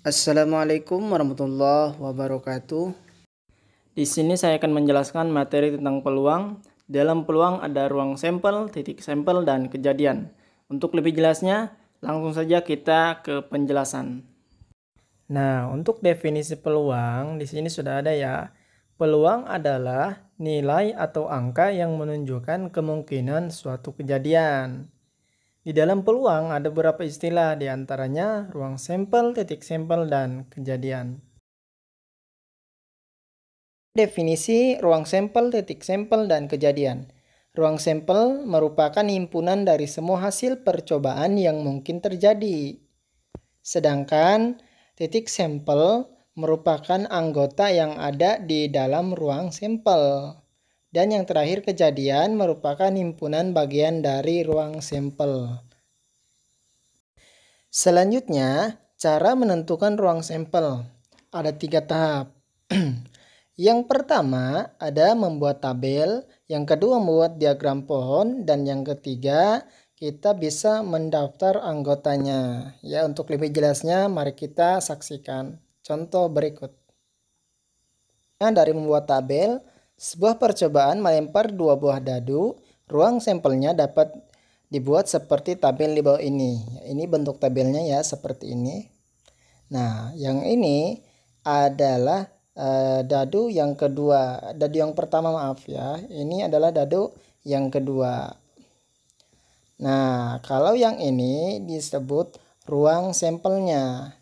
Assalamualaikum warahmatullahi wabarakatuh. Di sini saya akan menjelaskan materi tentang peluang. Dalam peluang ada ruang sampel, titik sampel, dan kejadian. Untuk lebih jelasnya, langsung saja kita ke penjelasan. Nah, untuk definisi peluang di sini sudah ada ya. Peluang adalah nilai atau angka yang menunjukkan kemungkinan suatu kejadian. Di dalam peluang ada beberapa istilah, di antaranya ruang sampel, titik sampel, dan kejadian. Definisi ruang sampel, titik sampel, dan kejadian. Ruang sampel merupakan himpunan dari semua hasil percobaan yang mungkin terjadi. Sedangkan titik sampel merupakan anggota yang ada di dalam ruang sampel. Dan yang terakhir kejadian merupakan himpunan bagian dari ruang sampel. Selanjutnya, cara menentukan ruang sampel. Ada 3 tahap. Yang pertama ada membuat tabel, yang kedua membuat diagram pohon, dan yang ketiga kita bisa mendaftar anggotanya. Ya, untuk lebih jelasnya mari kita saksikan contoh berikut. Nah, dari membuat tabel, sebuah percobaan melempar 2 buah dadu, ruang sampelnya dapat dibuat seperti tabel di bawah ini. Ini bentuk tabelnya ya, seperti ini. Nah, yang ini adalah dadu yang kedua, dadu yang pertama maaf ya, ini adalah dadu yang kedua. Nah, kalau yang ini disebut ruang sampelnya.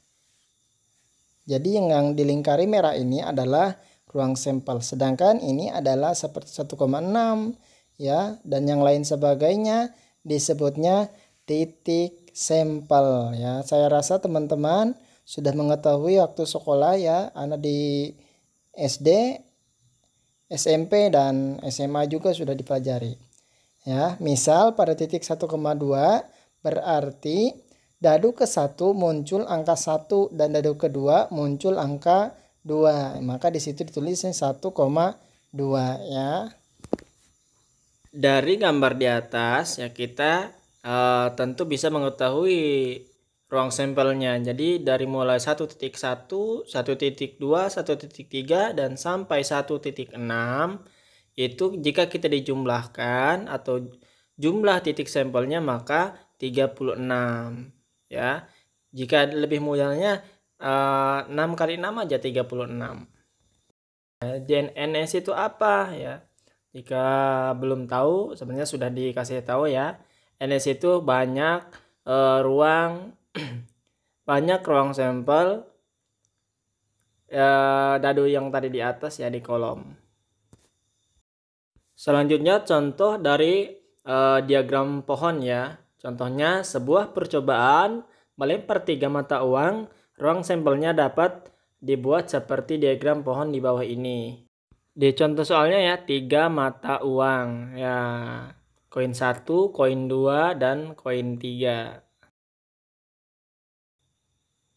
Jadi yang dilingkari merah ini adalah ruang sampel, sedangkan ini adalah seperti 1,6 ya, dan yang lain sebagainya disebutnya titik sampel ya. Saya rasa teman-teman sudah mengetahui waktu sekolah ya, anak di SD, SMP, dan SMA juga sudah dipelajari. Ya, misal pada titik 1,2 berarti dadu ke-1 muncul angka 1 dan dadu kedua muncul angka 2. Maka di situ ditulisnya 1,2 ya. Dari gambar di atas ya kita tentu bisa mengetahui ruang sampelnya. Jadi dari mulai 1.1, 1.2, 1.3 dan sampai 1.6 itu jika kita dijumlahkan atau jumlah titik sampelnya maka 36 ya. Jika lebih mudahnya 6 kali 6 aja 36. JNS itu apa ya? Jika belum tahu sebenarnya sudah dikasih tahu ya. NS itu banyak ruang banyak ruang sampel dadu yang tadi di atas ya di kolom. Selanjutnya contoh dari diagram pohon ya. Contohnya sebuah percobaan melempar 3 mata uang, ruang sampelnya dapat dibuat seperti diagram pohon di bawah ini. Di contoh soalnya ya 3 mata uang ya, koin 1, koin 2, dan koin 3.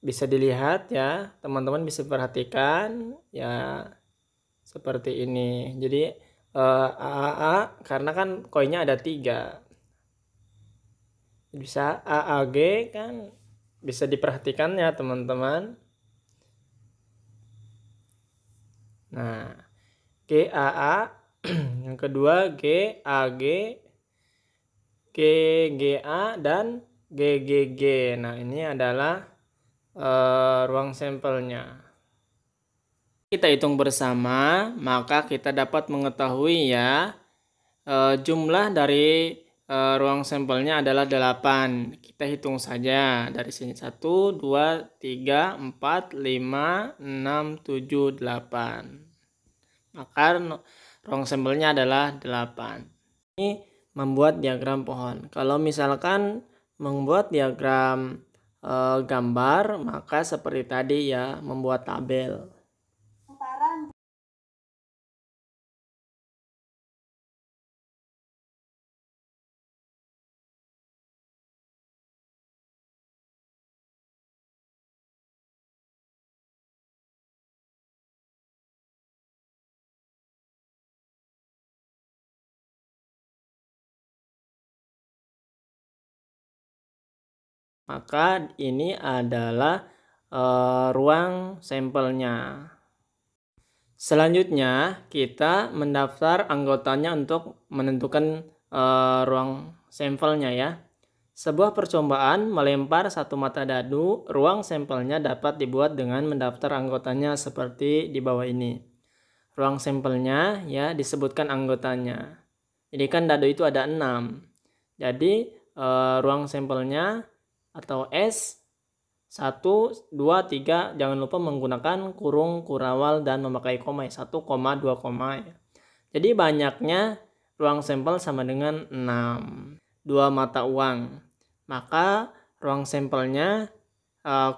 Bisa dilihat ya, teman-teman bisa perhatikan ya seperti ini. Jadi AAA karena kan koinnya ada 3. Bisa AAG kan bisa diperhatikan ya teman-teman. Nah, GAA yang kedua GAG, GGA, dan GGG. Nah, ini adalah ruang sampelnya. Kita hitung bersama, maka kita dapat mengetahui ya jumlah dari ruang sampelnya adalah 8. Kita hitung saja dari sini 1, 2, 3, 4, 5, 6, 7, 8. Maka ruang sampelnya adalah 8. Ini membuat diagram pohon. Kalau misalkan membuat diagram gambar, maka seperti tadi ya, membuat tabel. Maka ini adalah ruang sampelnya. Selanjutnya kita mendaftar anggotanya untuk menentukan ruang sampelnya ya. Sebuah percobaan melempar satu mata dadu, ruang sampelnya dapat dibuat dengan mendaftar anggotanya seperti di bawah ini. Ruang sampelnya ya disebutkan anggotanya. Jadi kan dadu itu ada 6. Jadi ruang sampelnya atau S 1, 2, 3 jangan lupa menggunakan kurung, kurawal dan memakai koma 1, 2, ya. Jadi banyaknya ruang sampel sama dengan 6. 2 mata uang. Maka ruang sampelnya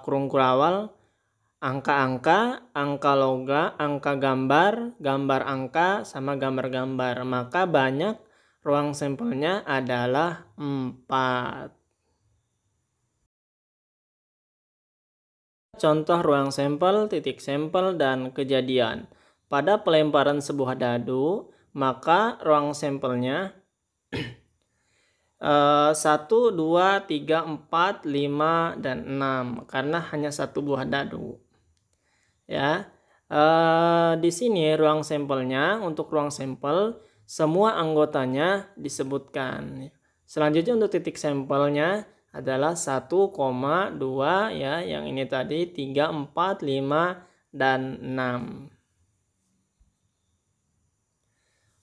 kurung kurawal angka-angka, angka logam, angka gambar, gambar angka sama gambar-gambar. Maka banyak ruang sampelnya adalah 4. Contoh ruang sampel, titik sampel, dan kejadian. Pada pelemparan sebuah dadu, maka ruang sampelnya 1, 2, 3, 4, 5, dan 6 karena hanya satu buah dadu. Ya, di sini ruang sampelnya, untuk ruang sampel semua anggotanya disebutkan. Selanjutnya untuk titik sampelnya adalah 1,2 ya, yang ini tadi 3, 4, 5, dan 6.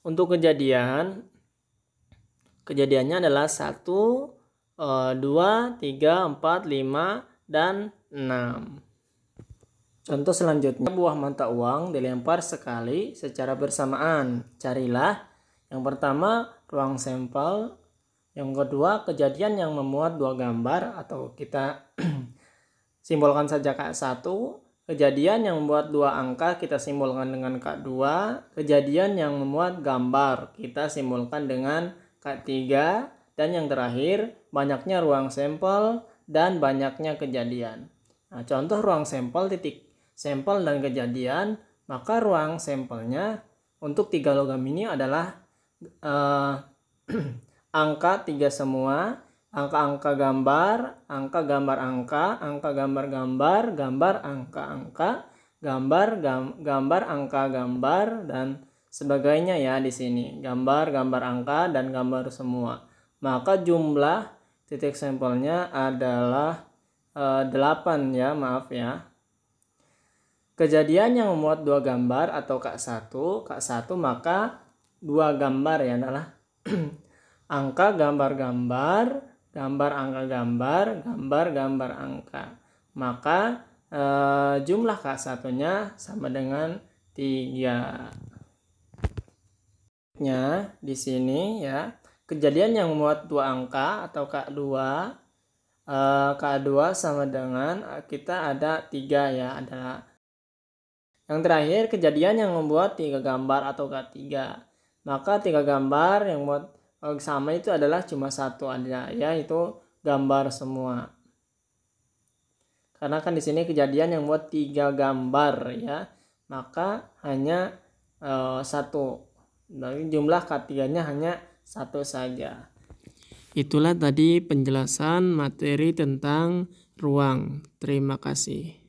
Untuk kejadiannya adalah 1, 2, 3, 4, 5, dan 6. Contoh selanjutnya, buah mata uang dilempar sekali secara bersamaan. Carilah yang pertama ruang sampel, yang kedua kejadian yang memuat 2 gambar atau kita simbolkan saja K1, kejadian yang membuat 2 angka kita simbolkan dengan K2, kejadian yang memuat gambar kita simbolkan dengan K3, dan yang terakhir banyaknya ruang sampel dan banyaknya kejadian. Nah, contoh ruang sampel, titik sampel dan kejadian, maka ruang sampelnya untuk 3 logam ini adalah angka 3 semua, angka-angka gambar, angka gambar angka, angka gambar gambar, gambar angka-angka, gambar angka gambar, dan sebagainya ya di sini. Gambar angka dan gambar semua. Maka jumlah titik sampelnya adalah 8 ya, maaf ya. Kejadian yang memuat 2 gambar atau K1 maka 2 gambar ya adalah angka gambar-gambar, gambar angka gambar, gambar angka. Maka jumlah K1-nya sama dengan 3. Di sini ya, kejadian yang memuat 2 angka atau K2 sama dengan kita ada 3 ya, adalah yang terakhir kejadian yang membuat 3 gambar atau K3. Maka 3 gambar yang membuat sama itu adalah cuma 1 ada, yaitu gambar semua. Karena kan di sini kejadian yang membuat 3 gambar ya, maka hanya 1. Dari jumlah K3-nya hanya 1 saja. Itulah tadi penjelasan materi tentang ruang. Terima kasih.